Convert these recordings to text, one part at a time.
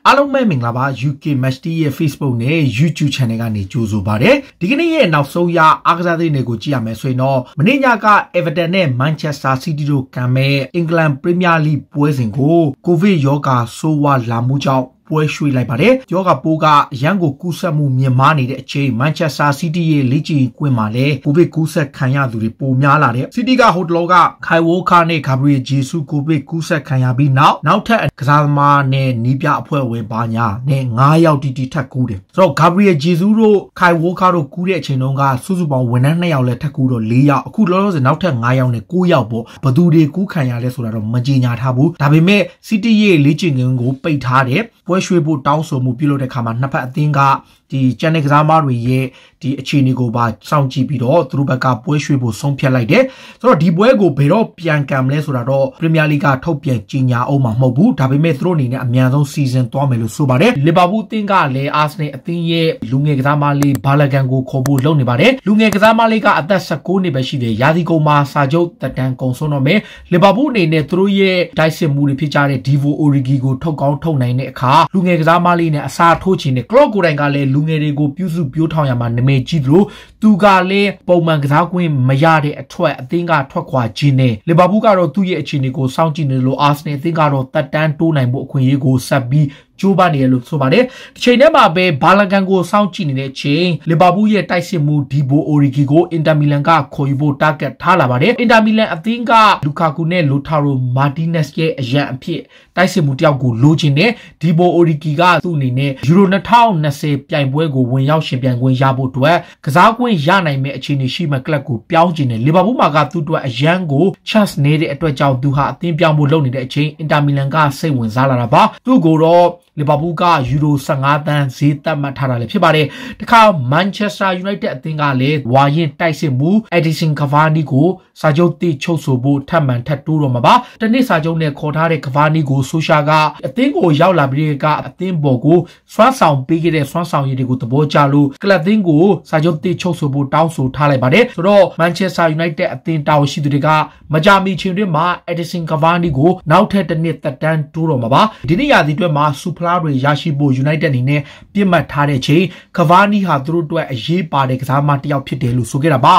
အားလုံးပဲမင်္ဂလာပါ UK Match ရဲ့ Facebook နဲ့ YouTube Channel ကနေကြိုဆိုပါရစေဒီကနေ့ရဲ့နောက်ဆုံးရအားကစားသတင်းတွေကိုကြည့်ရမယ်ဆိုရင်တော့မနေ့ညက Everton နဲ့ Manchester City တို့ကန်မဲ့ England Premier League ပွဲစဉ်ကို COVID ရောဂါဆိုးဝါးလာမှုကြောင့်ပွဲရွှေ့လိုက်ပါတယ်။ယောဂပိုးကရန်ကိုကူးစက်မှုမြင့်မားနေတဲ့အချိန် Manchester City ရဲ့လေ့ကျင့်ကွင်းမှာလည်းကိုဗစ်ကူးစက်ခံရသူတွေပိုများလာတဲ့ City ကဟိုတလောက Kyle Walker နဲ့ Gabriel Jesus ကိုဗစ်ကူးစက်ခံရပြီးနောက်ထပ်ကစားသမားနဲ့နီးပြအဖွဲ့ဝင်ပါညာနဲ့9ယောက်တီထပ်ကူးတယ်။ဆိုတော့ Gabriel Jesus တို့ Kyle Walker တို့ကူးတဲ့အချိန်တုန်းကစုစုပေါင်းဝန်ထမ်း2ယောက်လည်းထပ်ကူးတော့4ယောက်အခုလောလောဆယ်နောက်ထပ်9ယောက်နဲ့9ယောက်ပေါ့ဘသူတွေကူးခံရလဲဆိုတာတော့မကြေညာထားဘူး။ဒါပေမဲ့ City ရဲ့လေ့ကျင့်ကွင်းကိုပိတ်ထားတယ်ပွဲရွှေ့ဖို့တောင်းဆိုမှုပြုလုပ်တဲ့အခါမှာနှစ်ဖက်အသင်းကဒီကျန်တဲ့ကစားသမားတွေရဲ့ဒီအခြေအနေကိုပါစောင့်ကြည့်ပြီးတော့သူတို့ဘက်ကပွဲရွှေ့ဖို့ဆုံးဖြတ်လိုက်တယ်ဆိုတော့ဒီပွဲကိုဘယ်တော့ပြန်ကံမလဲဆိုတာတော့ Premier League ကထုတ်ပြန်ကြေညာအောင်မှာမဟုတ်ဘူးဒါပေမဲ့သူတို့အနေနဲ့အများဆုံးစီစဉ်သွားမယ်လို့ဆိုပါတယ်လီဗာပူးအသင်းကလည်း Arsenal အသင်းရဲ့လူငယ်ကစားသမားလေးဘာလကန်ကိုခေါ်ဖို့လုပ်နေပါတယ်လူငယ်ကစားသမားလေးကအသက်16နှစ်ပဲရှိတယ်ရာသီကုန်မှာစာချုပ်သက်တမ်းကုန်ဆုံးတော့မယ်လီဗာပူးအနေနဲ့သူတို့ရဲ့တိုက်စစ်မှုတွေဖြစ်ကြတဲ့ Divo Origi ကိုထုတ်ကောင်းထုတ်နိုင်တဲ့အခါလူငယ်ကစားသမားလေးနဲ့အစားထိုးချင်တယ်ကလော့ကိုယ်တိုင်ကလည်းလူငယ်တွေကိုပြုစုပြောထောင်ရမှာနာမည်ကြီးသလိုသူကလည်းပုံမှန်ကစားကွင်းမရတဲ့အထွက်အသင်းကထွက်ခွာခြင်းနဲ့လီဗာပူးကတော့သူ့ရဲ့အခြေအနေကိုစောင့်ကြည့်နေလို့အာဆင်နယ်အသင်းကတော့တက်တန်းတိုးနိုင်ဖို့အခွင့်အရေးကိုဆက်ပြီးကျိုးပနေရလို့ဆိုပါတယ်ဒီချိန်ထဲမှာပဲဘာလကန်ကိုစောင့်ကြည့်နေတဲ့အချိန်လီဗာပူးရဲ့တိုက်စစ်မှုဒီဘိုအိုရီဂီကိုအင်တာမီလန်ကခေါ်ယူဖို့တာဂက်ထားလာပါတယ်အင်တာမီလန်အသင်းကလူကာကူနဲ့လိုတာရိုမာတီနက်စ်ရဲ့အရန်အဖြစ်တိုက်စစ်မှုတယောက်ကိုလိုချင်တဲ့ဒီဘိုအိုရီဂီကသူ့အနေနဲ့ယူရို2020ပြိုင်ပွဲကိုဝင်ရောက်ရှင်ပြိုင်ခွင့်ရဖို့အတွက်ကစားကွင်းရနိုင်မဲ့အခြေအနေရှိမှကလပ်ကိုပြောင်းချင်တယ်လီဗာပူးမှာကသူ့အတွက်အရန်ကို chance နေတဲ့အတွက်ကြောင့်သူဟာအသင်းပြောင်းဖို့လုပ်နေတဲ့အချိန်အင်တာမီလန်ကစိတ်ဝင်စားလာတာပါသူ့ကိုတော့လီဗာပူးကယူရို15သန်းဈေးသတ်မှတ်ထားတာလည်းဖြစ်ပါတယ်တခါ Manchester United အသင်းကလည်းဝါရင်တိုက်စစ်မှု Edison Cavani ကိုစာချုပ်တိချုပ်ဆိုဖို့ထပ်မံထပ်တိုးတော့မှာပါတနစ်စာချုပ်နဲ့ခေါ်ထားတဲ့ Cavani ကိုဆိုရှာကအသင်းကိုရောက်လာပြီးကအသင်းပေါ်ကိုစွမ်းဆောင်ပေးခဲ့တဲ့စွမ်းဆောင်ရည်တွေကိုသဘောကျလို့ကလပ်အသင်းကိုစာချုပ်တိချုပ်ဆိုဖို့တောင်းဆိုထားလိုက်ပါတယ်ဆိုတော့ Manchester United အသင်းတာဝန်ရှိသူတွေကမကြာမီချိန်တွင်းမှာ Edison Cavani ကိုနောက်ထပ်တစ်နှစ်သက်တမ်းတိုးတော့မှာပါဒီနေ့ရာသီအတွက်မှာစူဖလာတွေရရှိဖို့ United အနေနဲ့ပြစ်မှတ်ထားတဲ့ချိန် Cavani ဟာသူတို့အတွက်အရေးပါတဲ့ကစားသမားတစ်ယောက်ဖြစ်တယ်လို့ဆိုခဲ့တာပါ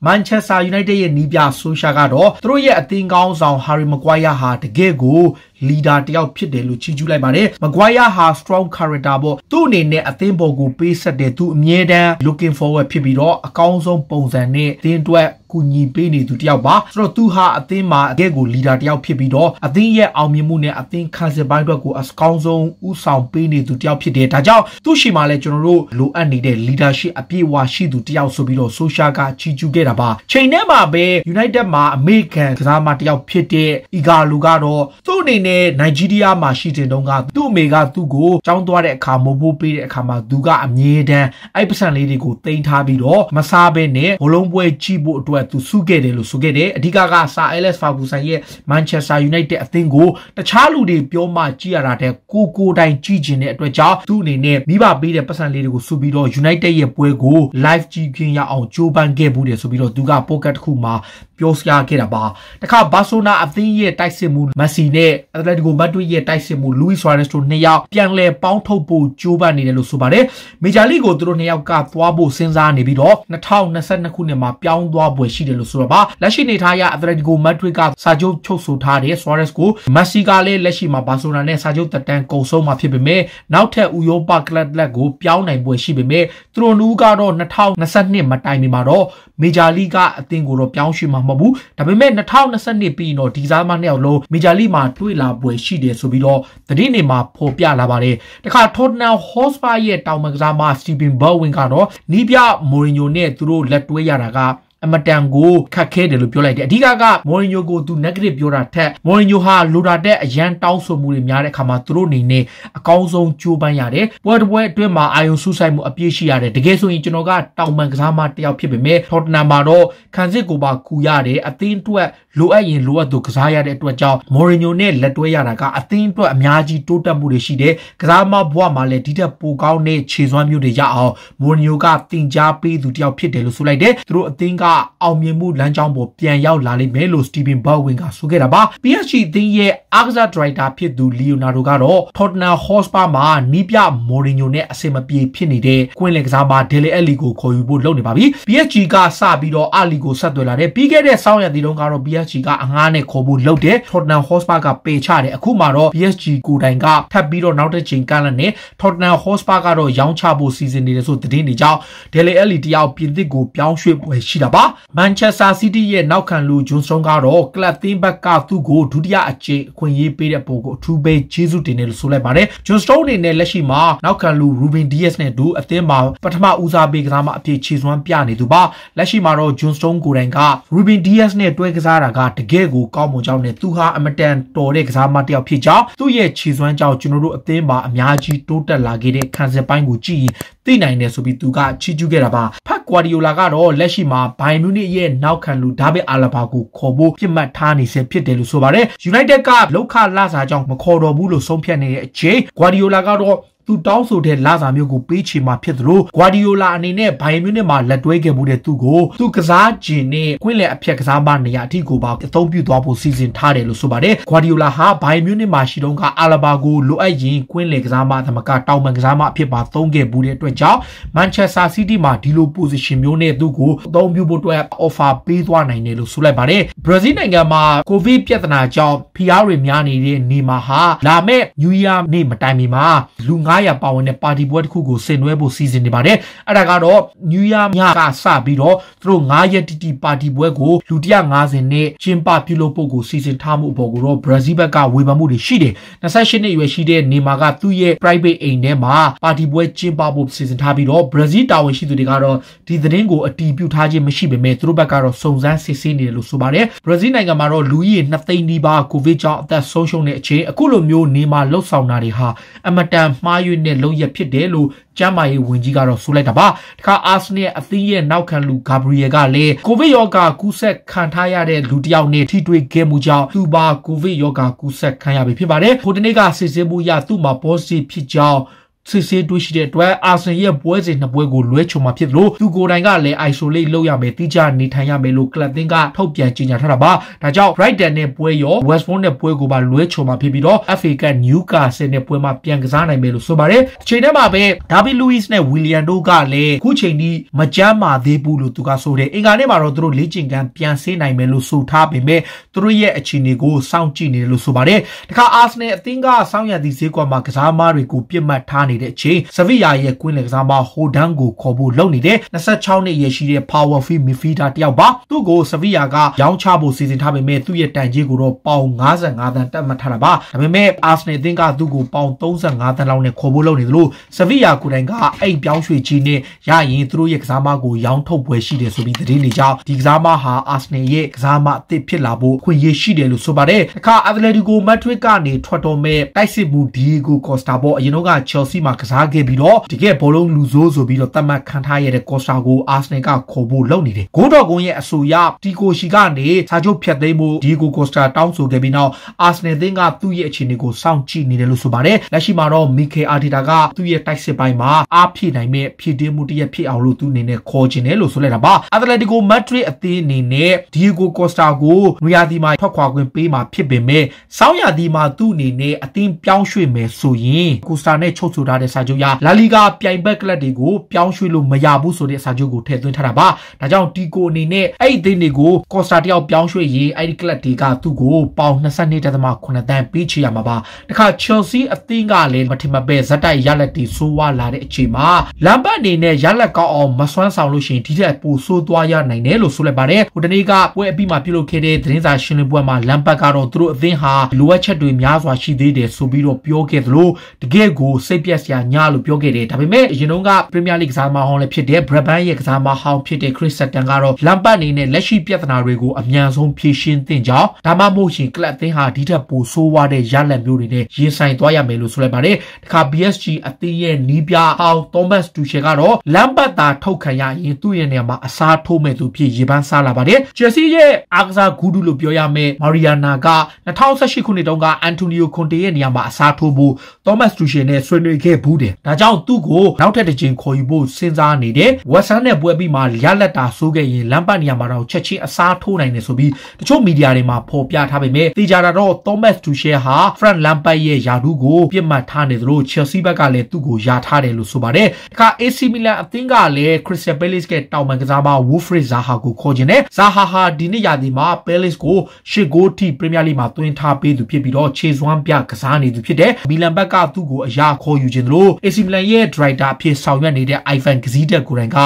Manchester United ရဲ့နီးပြဆိုရှာကတော့သူတို့ရဲ့အသင်းကောင်းဆောင် Harry Maguire ဟာတကယ့်ကို leader တယောက်ဖြစ်တယ်လို့ချီးကျူးလိုက်ပါတယ် Maguire ဟာ strong character ပေါ့သူ့အနေနဲ့အသင်းပေါ်ကိုပေးဆက်တယ်သူအမြဲတမ်း looking forward ဖြစ်ပြီးတော့အကောင်းဆုံးပုံစံနဲ့အသင်းအတွက်ကူညီပေးနေသူတယောက်ပါဆိုတော့သူဟာအသင်းမှာအကဲကို leader တယောက်ဖြစ်ပြီးတော့အသင်းရဲ့အောင်မြင်မှုနဲ့အသင်းခံစစ်ပိုင်းအတွက်ကိုအကောင်းဆုံးဥဆောင်ပေးနေသူတယောက်ဖြစ်တယ်ဒါကြောင့်သူ့ရှိမှလည်းကျွန်တော်တို့လိုအပ်နေတဲ့ leadership အပြည့်အဝရှိသူတယောက်ဆိုပြီးတော့ဆိုရှာကချီးကျူးခဲ့တာပါချိန်ထဲမှာပဲ United မှာအမေရိကန်ကစားမတယောက်ဖြစ်တဲ့ Igalo ကတော့သူ့အနေနဲ့နိုင်ဂျီးရီးယားမှာရှိတဲ့တုန်းကသူ့အမေကသူ့ကိုကျောင်းသွားတဲ့အခါမိုးဖိုးပေးတဲ့အခါမှာသူကအမြဲတမ်းအဲ့ပစံလေးတွေကိုတင်ထားပြီးတော့မစားဘဲနဲ့ဘလုံးပွဲကြည့်ဖို့အတွက်သူစုခဲ့တယ်လို့ဆိုခဲ့တယ်အဓိကကဆာ Alex Ferguson ရဲ့ Manchester United အသင်းကိုတခြားလူတွေပြောမှကြည့်ရတာတဲ့ကိုတိုင်းကြည့်ကျင်တဲ့အတွက်ကြောင့်သူ့အနေနဲ့မိဘပေးတဲ့ပစံလေးတွေကိုစုပြီးတော့ United ရဲ့ပွဲကို live ကြည့်ခွင့်ရအောင်ကြိုးပမ်းခဲ့မှုတယ်ဆိုပြီးတော့သူကပိုကတ်တစ်ခုမှာပြောစရာခဲ့တာပါတခါဘာဆိုနာအသင်းရဲ့တိုက်စစ်မှုမက်ဆီနဲ့အက်တလက်တီကိုမက်ဒရစ်ရဲ့တိုက်စစ်မှုလူးဝီဆွာရက်စ်တို့နှစ်ယောက်ပြန်လည်ပေါင်းထုတ်ဖို့ကြိုးပမ်းနေတယ်လို့ဆိုပါတယ်မေဂျာလိကိုသူတို့နှစ်ယောက်ကသွားဖို့စဉ်းစားနေပြီးတော့2022ခုနှစ်မှာပြောင်းသွားပွဲရှိတယ်လို့ဆိုတော့ပါလက်ရှိနေထားရအက်တလက်တီကိုမက်ဒရစ်ကစာချုပ်ချုပ်ဆိုထားတဲ့ဆွာရက်စ်ကိုမက်ဆီကလည်းလက်ရှိမှာဘာဆိုနာနဲ့စာချုပ်သက်တမ်းကုန်ဆုံးမှာဖြစ်ပေမဲ့နောက်ထပ်ဥရောပကလပ်လက်ကိုပြောင်းနိုင်ပွဲရှိပေမဲ့သူတို့နူးကတော့2022မတိုင်မီမှာတော့မေဂျာလိကအသင်းကိုတော့ပြောင်းရွှေ့မှာမဟုတ်ဘူးဒါပေမဲ့2022ပြီးတော့ဒီစားမနှစ်ယောက်လုံးမေဂျာလိမှာတွေ့လာပွဲရှိတယ်ဆိုပြီးတော့သတင်းတွေမှာဖော်ပြလာပါတယ်တခါ Tottenham Hotspur ရဲ့တောင်မကစားမ Steven Bergwijn ကတော့နီးပြမိုရီညိုနဲ့သူတို့လက်တွဲရတာကအမတန်ကိုခက်ခဲတယ်လို့ပြောလိုက်တယ်အဓိကကမော်ရီညိုကိုသူ negative ပြောတာထက်မော်ရီညိုဟာလိုတာတဲ့အရန်တောင်းဆိုမှုတွေများတဲ့အခါမှာသူတို့အနေနဲ့အကောင်းဆုံးကြိုးပမ်းရတယ်ပွဲတစ်ပွဲအတွင်းမှာအာယုံဆူဆိုင်မှုအပြည့်ရှိရတယ်တကယ်ဆိုရင်ကျွန်တော်ကတောင်ပန်ကစားမတယောက်ဖြစ်ပေမဲ့ Tottenham မှာတော့ခံစစ်ကိုပါကူရတယ်အသင်းအတွက်လိုအပ်ရင်လိုအပ်သူကစားရတဲ့အတွက်ကြောင့်မော်ရီညိုနဲ့လက်တွဲရတာကအသင်းအတွက်အများကြီးတိုးတက်မှုတွေရှိတယ်ကစားမဘွားမှာလည်းဒီထက်ပိုကောင်းတဲ့ခြေစွမ်းမျိုးတွေရအောင်မော်ရီညိုကတင် ကြားပေးသူတယောက်ဖြစ်တယ်လို့ဆိုလိုက်တယ်သူတို့အသင်းက အောင်မြင်မှုလမ်းကြောင်းပေါ်ပြန်ရောက်လာလိမ့်မယ်လို့ Steven Bergwijn ကဆိုခဲ့တာပါ PSG အသင်းရဲ့အားကစားဒရိုက်တာဖြစ်သူ Leonardo ကတော့ Tottenham Hotspur မှာနီးပြ Mourinho နဲ့အဆင်မပြေဖြစ်နေတဲ့ကွင်းလယ်ကစားမ Dele Alli ကိုခေါ်ယူဖို့လုပ်နေပါပြီ PSG ကစပြီးတော့ Ali ကိုဆက်သွယ်လာတယ်ပြီးခဲ့တဲ့ဆောင်းရာသီတုန်းကတော့ PSG ကအငှားနဲ့ခေါ်ဖို့လုပ်တယ် Tottenham Hotspur ကပေချတယ်အခုမှတော့ PSG ကိုယ်တိုင်ကထပ်ပြီးတော့နောက်တစ်ချိန်ကမ်းလှမ်းနေ Tottenham Hotspur ကတော့ရောင်းချဖို့စီစဉ်နေတယ်ဆိုသတင်းတွေကြောင့် Dele Alli တယောက်ပြင်သစ်ကိုပြောင်းရွှေ့ပွဲရှိတာပါ Manchester City ရဲ့နောက်ခံလူ John Stones ကတော့ club သင်းဘက်ကသူ့ကိုဒုတိယအကြိမ်အခွင့်အရေးပေးတဲ့ပုံကိုအထူးပဲကျေးဇူးတင်တယ်လို့ဆိုလိုက်ပါတယ် John Stones အနေနဲ့လက်ရှိမှာနောက်ခံလူ Ruben Dias နဲ့ဒူအသင်းမှာပထမဦးစားပေးကစားမအဖြစ်ခြေစွမ်းပြနေသူပါလက်ရှိမှာတော့ John Stones ကိုယ်တိုင်က Ruben Dias နဲ့တွဲကစားတာကတကယ်ကိုကောင်းမွန်ကြောင်းနဲ့သူဟာအမတန်တော်တဲ့ကစားမတစ်ယောက်ဖြစ်ကြောင်းသူ့ရဲ့ခြေစွမ်းကြောင့်ကျွန်တော်တို့အသင်းမှာအများကြီးတိုးတက်လာခဲ့တဲ့ခံစစ်ပိုင်းကိုကြည့်ရင်သိနိုင်တယ်ဆိုပြီးသူကချီးကျူးခဲ့တာပါဖက်ကွာဒီယိုလာကတော့လက်ရှိမှာဘိုင်မြူနစ်ရဲ့နောက်ခံလူဒါဗစ်အာလဘာကိုခေါ်ဖို့ပြစ်မှတ်ထားနေစေဖြစ်တယ်လို့ဆိုပါတယ် United ကလောက်ခလာစာကြောင့်မခေါ်တော့ဘူးလို့ဆုံးဖြတ်နေတဲ့အချိန်ကွာဒီယိုလာကတော့သူတောင်းဆိုတဲ့လာစာမျိုးကိုပေးချေမှာဖြစ်သလိုဂွာဒီယိုလာအနေနဲ့ဘိုင်မြူနစ်မှာလက်တွဲခဲ့မှုတဲ့သူကိုသူကစားကျင်နဲ့ကွင်းလယ်အဖြတ်ကစားမနေရာအထိကိုပါအသုံးပြုသွားဖို့စီစဉ်ထားတယ်လို့ဆိုပါတယ်ဂွာဒီယိုလာဟာဘိုင်မြူနစ်မှာရှိတော့ကအာလဘာကိုလိုအပ်ရင်ကွင်းလယ်ကစားမသမကတောင်ပန်ကစားမအဖြစ်ပါသုံးခဲ့မှုတဲ့အတွက်ကြောင့်မန်ချက်စတာစီးတီးမှာဒီလို position မျိုးနဲ့သူကိုအသုံးပြုဖို့အတွက် offer ပေးသွားနိုင်တယ်လို့ဆိုလိုက်ပါတယ်ဘရာဇီးနိုင်ငံမှာကိုဗစ်ပြဿနာကြောင့်ဖိအားတွေများနေတဲ့နေမှာဟာလာမဲ့ New Year နေ့မတိုင်မီမှာလူ900ပါဝင်တဲ့ပါတီပွဲတစ်ခုကိုဆင်နွှဲဖို့စီစဉ်နေပါတယ်အဲ့ဒါကတော့ New Year ညကစပြီးတော့သူတို့9ရက်တီပါတီပွဲကိုလူ150နဲ့ကျင်းပပြုလုပ်ဖို့ကိုစီစဉ်ထားမှုအပေါ်ကိုတော့ဘရာဇီးဘက်ကဝေဖန်မှုတွေရှိတယ်28နှစ်အရွယ်ရှိတဲ့နေမာကသူ့ရဲ့ private အိမ်ထဲမှာပါတီပွဲကျင်းပဖို့စီစဉ်ထားပြီးတော့ဘရာဇီးတာဝန်ရှိသူတွေကတော့ဒီသတင်းကိုအတည်ပြုထားခြင်းမရှိပေမဲ့သူတို့ဘက်ကတော့စုံစမ်းစစ်ဆေးနေတယ်လို့ဆိုပါတယ်ဘရာဇီးနိုင်ငံမှာတော့လူကြီး2သိန်းနီးပါးကိုဗစ်ကြောင့်အသက်ဆုံးရှုံးတဲ့အချိန်အခုလိုမျိုးနေမာလှုပ်ဆောင်တာတွေဟာအမတန်မှားယွင်းတဲ့လုပ်ရဖြစ်တယ်လို့ကျမ်းမာရေးဝန်ကြီးကတော့ဆိုလိုက်တာပါတခါအာဆင်နယ်အသင်းရဲ့နောက်ခံလူဂါဘရီယယ်ကလည်းကိုဗစ်ရောဂါကူးစက်ခံထားရတဲ့လူတစ်ယောက်နဲ့ထိတွေ့ခဲ့မှုကြောင့်သူပါကိုဗစ်ရောဂါကူးစက်ခံရပြီဖြစ်ပါတယ်ဟိုတနေ့ကစစ်ဆေးမှုရသူ့မှာ positive ဖြစ်ကြောင်းစစ်ဆေးတွေ့ရှိတဲ့အတွက်အာဆင်ရဲ့ပွဲစဉ်နှစ်ပွဲကိုလွဲချွန်မှာဖြစ်လို့သူကိုယ်တိုင်ကလည်း isolate လုပ်ရမယ်တိကျနေထိုင်ရမယ်လို့ကလပ်သင်းကထုတ်ပြန်ကြေညာထားတာပါဒါကြောင့် Brighton နဲ့ပွဲရော West Brom နဲ့ပွဲကိုပါလွဲချွန်မှာဖြစ်ပြီးတော့ FA Cup Newcastle နဲ့ပွဲမှာပြန်ကစားနိုင်မယ်လို့ဆိုပါတယ်အချိန်ထဲမှာပဲ David Luiz နဲ့ Willian တို့ကလည်းခုချိန်ထိမကြမ်းမာသေးဘူးလို့သူကဆိုတယ်အင်္ဂါနေ့မှာတော့သူတို့လေ့ကျင့်ခန်းပြန်ဆင်းနိုင်မယ်လို့ဆိုထားပေမဲ့သူတို့ရဲ့အခြေအနေကိုစောင့်ကြည့်နေတယ်လို့ဆိုပါတယ်တခါ Arsenal အသင်းကစောင့်ရသည့်ဈေးကွက်မှာကစားမားတွေကိုပြစ်မှတ်ထားနေတဲ့ချိန်ဆဗီယာရဲ့ကွင်းလယ်ကစားမဟိုဒန်ကိုခေါ်ဖို့လုပ်နေတဲ့26နှစ်အရွယ်ရှိတဲ့ powerful midfielder တယောက်ပါသူ့ကိုဆဗီယာကရောင်းချဖို့စီစဉ်ထားပေမဲ့သူ့ရဲ့တန်ကြေးကိုတော့ပေါင်55တန်တက်မှတ်ထားတာပါဒါပေမဲ့ Arsenal အသင်းကသူ့ကိုပေါင်35တန်လောက်နဲ့ခေါ်ဖို့လုပ်နေသလိုဆဗီယာကိုယ်တိုင်ကအိမ်ပြောင်းရွှေ့ခြင်းနဲ့ရရင်သူတို့ရဲ့ကစားမကိုရောင်းထုတ်ပွဲရှိတယ်ဆိုပြီးသတင်းတွေကြောင့်ဒီကစားမဟာ Arsenal ရဲ့ကစားမအသစ်ဖြစ်လာဖို့ခွင့်ရရှိတယ်လို့ဆိုပါတယ်အခါ Atletico Madrid ကနေထွက်တော်မဲ့တိုက်စစ်မှု Diego Costa ပေါ်အရင်က Chelsea မှာကစားခဲ့ပြီးတော့တကယ်ဘောလုံးလူဆိုးဆိုပြီးတော့သတ်မှတ်ခံထားရတဲ့ Costa ကို Arsenal ကခေါ်ဖို့လုပ်နေတယ်ဂိုးတော်ကွန်ရဲ့အဆိုအရတီကိုရှီကနေစာချုပ်ဖြတ်သိမ်းမှု Diego Costa တောင်းဆိုခဲ့ပြီးနောက် Arsenal သင်းကသူ့ရဲ့အခြေအနေကိုစောင့်ကြည့်နေတယ်လို့ဆိုပါတယ်လက်ရှိမှာတော့ Mikel Arteta ကသူ့ရဲ့တိုက်စစ်ပိုင်းမှာအားဖြည့်နိုင်မဲ့ဖြည့်တင်းမှုတစ်ရက်ဖြစ်အောင်လို့သူအနေနဲ့ခေါ်ချင်တယ်လို့ဆိုလိုက်တာပါ Atletico Madrid အသင်းအနေနဲ့ Diego Costa ကိုနွေရာသီမှာထွက်ခွာခွင့်ပေးမှာဖြစ်ပေမဲ့ဆောင်းရာသီမှာသူ့အနေနဲ့အသင်းပြောင်းရွှေ့မယ်ဆိုရင် Costa နဲ့ချုပ်ဆိုထားတဲ့စာချုပ်ရ La Liga ပြိုင်ဘက်ကလပ်တွေကိုပြောင်းရွှေ့လို့မရဘူးဆိုတဲ့စာချုပ်ကိုထည့်သွင်းထားတာပါဒါကြောင့်တီကိုအနေနဲ့အဲ့ဒီအသင်းတွေကို Costa တယောက်ပြောင်းရွှေ့ရင်အဲ့ဒီကလပ်တွေကသူ့ကိုပေါင်22.8 တန်းပေးချေရမှာပါတခါ Chelsea အသင်းကလည်းမထင်မပဲဇက်တိုက်ရလက်တီဆိုးဝါလာတဲ့အချိန်မှာလမ်ဘတ်အနေနဲ့ရလက်ကောက်အောင်မစွမ်းဆောင်လို့ရှိရင်ဒီထက်ပိုဆိုးသွားရနိုင်တယ်လို့ဆိုလိုက်ပါတယ်ဟိုတနေ့ကပွဲအပြီးမှာပြုလုပ်ခဲ့တဲ့သတင်းစာရှင်းလင်းပွဲမှာလမ်ဘတ်ကတော့သူတို့အသင်းဟာလိုအပ်ချက်တွေများစွာရှိသေးတယ်ဆိုပြီးတော့ပြောခဲ့သလိုတကယ်ကိုစိတ်ပြက်စရာညလို့ပြောခဲ့တယ်ဒါပေမဲ့အရင်တုန်းက Premier League ကစားသမားဟောင်းလည်းဖြစ်တဲ့ Brabant ရဲ့ကစားသမားဟောင်းဖြစ်တဲ့ Chris Sutton ကတော့လမ်ဘတ်အနေနဲ့လက်ရှိပြဿနာတွေကိုအမြန်ဆုံးဖြေရှင်းသင့်ကြောင်းဒါမှမဟုတ်ရင်ကလပ်အသင်းဟာဒီထက်ပိုဆိုးဝါးတဲ့ရလဒ်မျိုးတွေနဲ့ရင်ဆိုင်သွားရမယ်လို့ဆိုလိုက်ပါတယ်တခါ PSG အသင်းရဲ့နီးပြဟောင်း Thomas Tuchel ကတော့လမ်ဘတ်သာထုတ်ခံရရင်သူ့ရဲ့နေရာမှာအစားထိုးမဲ့သူဖြစ်ရေပန်းစားလာပါတယ် Chelsea ရဲ့အားကစားဂူးတူလို့ပြောရမယ့် Mariana က2018ခုနှစ်တုန်းက Antonio Conte ရဲ့နေရာမှာအစားထိုးဖို့ Thomas Tuchel နဲ့ဆွေးနွေးခဲ့ ခဲ့ဘူးတယ်ဒါကြောင့်သူ့ကိုနောက်ထပ်တစ်ချိန်ခေါ်ယူဖို့စဉ်းစားနေတယ်ဝက်ဆန်နဲ့ပွဲပြီးမှရလက်တာဆိုးခဲ့ရင်လမ်းပတ်နေရာမှာတော့ချက်ချင်းအစားထိုးနိုင်တယ်ဆိုပြီးတချို့မီဒီယာတွေမှာဖော်ပြထားပေမဲ့တေချာတာတော့ Thomas Tuchel ဟာ Frank Lampard ရဲ့ယာဒူးကိုပြစ်မှတ်ထားနေသလို Chelsea ဘက်ကလည်းသူ့ကိုယာထားတယ်လို့ဆိုပါတယ်တခါ AC Milan အသင်းကလည်း Crystal Palace ကတောင်ပန်ကစားမ Wilfried Zaha ကိုခေါ်ခြင်းနဲ့ Zaha ဟာဒီနေ့ရာသီမှာ Palace ကို8 ဂိုးထိ Premier League မှာသွင်းထားပေးသူဖြစ်ပြီးတော့ခြေစွမ်းပြကစားနေသူဖြစ်တယ်မီလန်ဘက်ကသူ့ကိုအရာခေါ်ယူခြင်းလို့ AC Milan ရဲ့ Director အဖြစ်ဆောင်ရွက်နေတဲ့ Ivan Gazidis ကိုယ်တိုင်က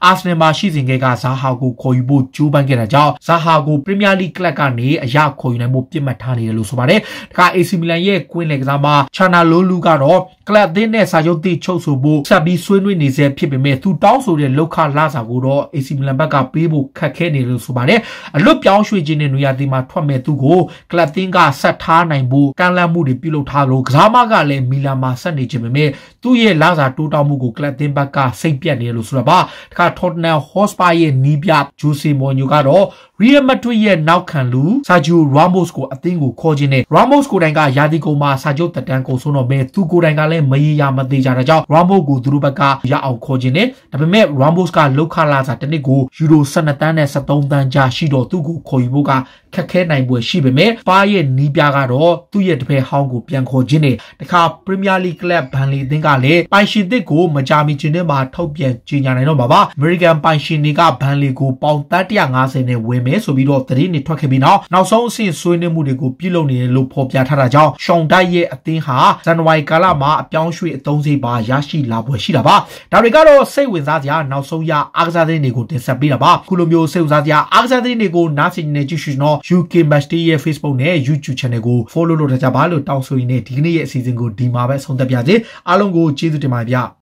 Arsenal မှာရှိစဉ်ကZaha ကိုခေါ်ယူဖို့ကြိုးပမ်းခဲ့တာကြောင့် Zaha ကို Premier League ကလပ်ကနေအရာခေါ်ယူနိုင်ဖို့ပြစ်မှတ်ထားနေတယ်လို့ဆိုပါတယ်တခါ AC Milan ရဲ့ကွင်းလယ်ကစားမ Çalhanoğlu ကတော့ကလပ်အသင်းနဲ့စာချုပ်သစ်ချုပ်ဆိုဖို့ဆက်ပြီးဆွေးနွေးနေစေဖြစ်ပေမဲ့သူတောင်းဆိုတဲ့လောက်ခလာစာကိုတော့ AC Milan ဘက်ကပေးဖို့ခက်ခဲနေလို့ဆိုပါတယ်အလွတ်ပြောင်းရွှေ့ခြင်းနဲ့နွေရာသီမှာထွက်မဲ့သူကိုကလပ်သင်းကဆက်ထားနိုင်ဖို့ကမ်းလှမ်းမှုတွေပြုလုပ်ထားလို့ကစားမကလည်းမီလန်မှာဆက်နေခြင်းပေမဲ့သူ့ရဲ့လာစာတိုးတောင်းမှုကိုကလပ်သင်းဘက်ကစိတ်ပြတ်နေလို့ဆိုတာပါတခါ Tottenham Hotspur ရဲ့နီးပြ Jose Mourinho ကတော့ Real Madrid ရဲ့နောက်ခံလူ Sergio Ramos ကိုအသင်းကိုခေါ်ခြင်းနဲ့ Ramos ကိုယ်တိုင်ကရာသီကုန်မှာစာချုပ်တက်တန်းကုန်ဆုံးတော့မဲ့သူကိုယ်တိုင်ကလည်းမရေရာမသေးကြတာကြောင့် Ramos ကိုသူတို့ဘက်ကရအောင်ခေါ်ခြင်းနဲ့ဒါပေမဲ့ Ramos ကလောက်ခလာစာတစ်နှစ်ကိုယူရို12တန်းနဲ့13တန်းကြားရှိတော့သူ့ကိုခေါ်ယူဖို့ကခက်ခဲနိုင်ပွဲရှိပေမဲ့ပါရဲ့နီးပြကတော့သူ့ရဲ့တပည့်ဟောင်းကိုပြန်ခေါ်ခြင်းနဲ့တခါ Premier League Club ဘန်လီအသင်းကလည်းပိုင်ရှင်သစ်ကိုမကြာမီချင်းထဲမှာထုတ်ပြန်ကြေညာနိုင်တော့မှာပါ American ပိုင်ရှင်တွေကဘန်လီကိုပေါင်150နဲ့ဝယ်မယ်ဆိုပြီးတော့သတင်းတွေထွက်ခဲ့ပြီးနောက်ဆုံးအဆင့်ဆွေးနွေးမှုတွေကိုပြုလုပ်နေတယ်လို့ဖော်ပြထားတာကြောင့်ရှောင်းတိုက်ရဲ့အသင်းဟာဇန်နဝါရီကာလမှာအပြောင်းရွှေ့အသုံးစရိတ်ပါရရှိလာပွဲရှိတာပါဒါတွေကတော့စိတ်ဝင်စားစရာနောက်ဆုံးရအားကစားသတင်းတွေကိုတင်ဆက်ပေးတာပါခုလိုမျိုးစိတ်ဝင်စားစရာအားကစားသတင်းတွေကိုနားဆင်နေကြည့်ရှုတော့ UK Match Day ရဲ့ Facebook နဲ့ YouTube Channel ကို follow လုပ်ထားကြပါလို့တောင်းဆိုရင်းနဲ့ဒီကနေ့ရဲ့အစီအစဉ်ကိုဒီမှာပဲဆုံးသက်ပါစေအားလုံးကိုကျေးဇူးတင်ပါတယ်ဗျ